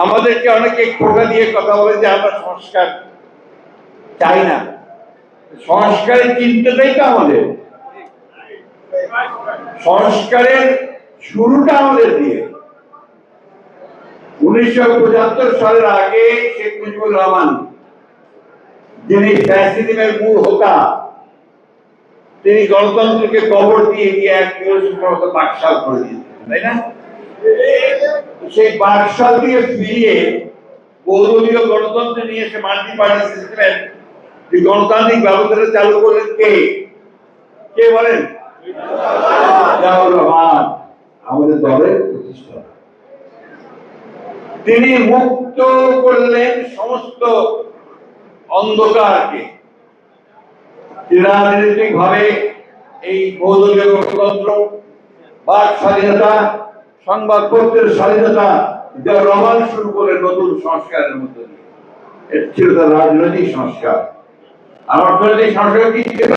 আমাদেরকে অনেকে খোটা দিয়ে কথা বলে যে আমরা সংস্কার চাই না। সংস্কারের চিন্তাটাই তো আমাদের, সংস্কারের শুরুটা আমাদের দিয়ে। 1975 সালের আগে শেখ মুজিবুর রহমান, যিনি ফ্যাসিজমের মূল হোতা, তিনি গণতন্ত্রকে কবর দিয়ে গিয়ে এক বাকশাল করে দিয়েছেন, তাই না? সেই বাকশাল দিয়ে ফিরিয়ে বহুদলীয় গণতন্ত্র নিয়ে এসে মাল্টি পার্টি সিস্টেমের যে গণতান্ত্রিক ব্যবস্থাটা চালু করলেন কে? কে বলেন? জিয়াউর রহমান, আমাদের দলের প্রতিষ্ঠাতা। তিনি মুক্ত করলেন সমস্ত অন্ধকারকে। রাজনৈতিক ভাবে এই বহুদলীয় গণতন্ত্র, বাক স্বাধীনতা, সংবাদপত্রের স্বাধীনতা, জিয়াউর রহমান শুরু করে নতুন সংস্কারের মধ্যে দিয়ে। এটা ছিল তার রাজনৈতিক সংস্কার। আর অর্থনৈতিক সংস্কার কি ছিল?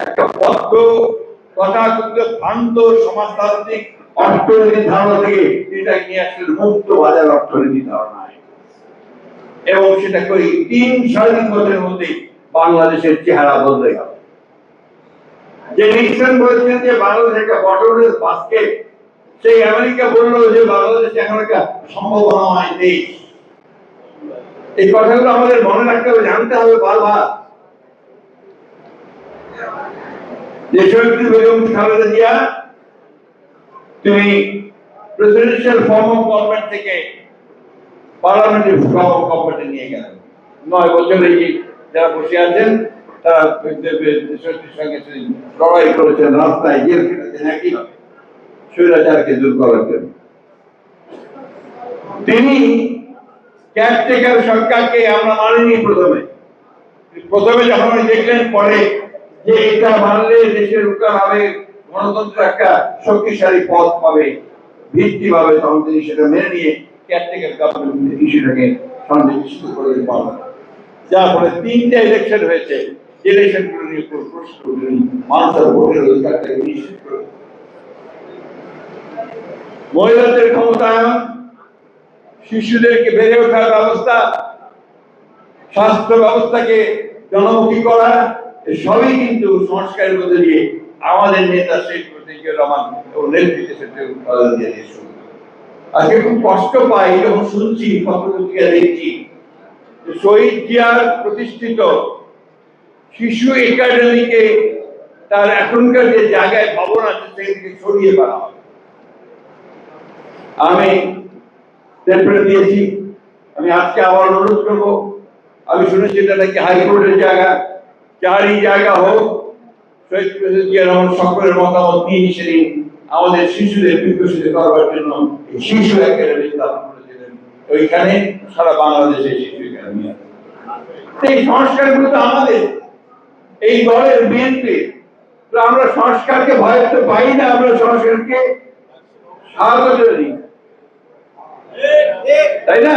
একটা বদ্ধ তথাকথিত ভ্রান্ত সমাজতান্ত্রিক অর্থনীতির ধারণা থেকে এটা নিয়ে আসলে মুক্ত বাজার অর্থনীতির ধারণায়, এবং সেটা করে 3-3.5 বছরের মধ্যে বাংলাদেশের চেহারা বদলে গেল। যে নিক্সন বলেছেন যে বাংলাদেশ একটা বটমলেস বাস্কেট, সেই আমেরিকা বলল যে বাংলাদেশ এখন একটা সম্ভাবনাময় দেশ। এই কথাগুলো আমাদের মনে রাখতে হবে, জানতে হবে বারবার। দেশনেত্রী বেগম খালেদা জিয়া তিনি প্রেসিডেন্সিয়াল ফর্ম অফ গভর্নমেন্ট থেকে পার্লামেন্টারি ফর্ম অফ গভর্নমেন্টে নিয়ে গেলেন। 9 বছর এই যারা বসে আছেন তারা দেশনেত্রীর সঙ্গে লড়াই করেছেন, রাস্তায় জেল খেটেছেন একইভাবে স্বৈরাচারকে দূর করার জন্য। তিনি ক্যারটেকার সরকারকে আমরা মানিনি প্রথমে যখন দেখলেন, পরে যে এটা মানলে দেশের উত্তর হবে, গণতন্ত্র একটা শক্তিশালী পথ পাবে, ভিত্তি পাবে, তখন তিনি সেটা মেনে নিয়ে ক্যারটেকার গভর্নমেন্ট ইস্যুটাকে সন্নিবেশিত করে পাবেন। যার ফলে 3টা ইলেকশন হয়েছে, ইলেকশনগুলো নিয়ে প্রশ্ন মানুষের ভোটের অধিকারটাকে নিশ্চিত করে। মহিলাদের ক্ষমতায়ন, শিশুদেরকে বেড়ে ওঠার ব্যবস্থা, স্বাস্থ্য ব্যবস্থাকে জনমুখী করা, সবই কিন্তু সংস্কারের মধ্যে দিয়ে আমাদের নেতা শেখ মুজিবুর রহমান এবং নেতৃত্বে আজকে খুব কষ্ট পাই যখন শুনছি, পত্রপত্রিকা দেখছি, শহীদ জিয়ার প্রতিষ্ঠিত শিশু একাডেমিকে তার এখনকার যে জায়গায় ভবন আছে সেদিকে সরিয়ে ফেলা হবে। আমি দিয়েছি, আমি আজকে আবার অনুরোধ করবো, আমি শুনেছি এটা নাকি হাইকোর্টের জায়গা, যারই জায়গা হোক, শহীদ প্রেসিডেন্ট জিয়া রহমান সকলের মতামত নিয়ে সেদিন আমাদের শিশুদের বিকশিত করবার জন্য শিশু একাডেমি স্থাপন করেছিলেন। ওইখানে সারা বাংলাদেশে শিশু একাডেমি আছে। এই সংস্কারগুলো তো আমাদের এই দলের বিএনপি। আমরা সংস্কারকে ভয় তো পাই না, আমরা সংস্কারকে স্বাগত করি, তাই না?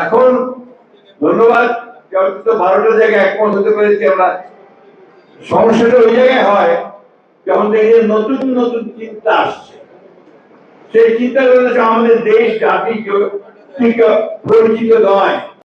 এখন ধন্যবাদ, 12টা জায়গায় একমত হতে পেরেছি আমরা। সমস্যাটা ওই জায়গায় হয় যখন দেখি নতুন নতুন চিন্তা আসছে, সেই চিন্তাগুলো আমাদের দেশ জাতি পরিচিত নয়।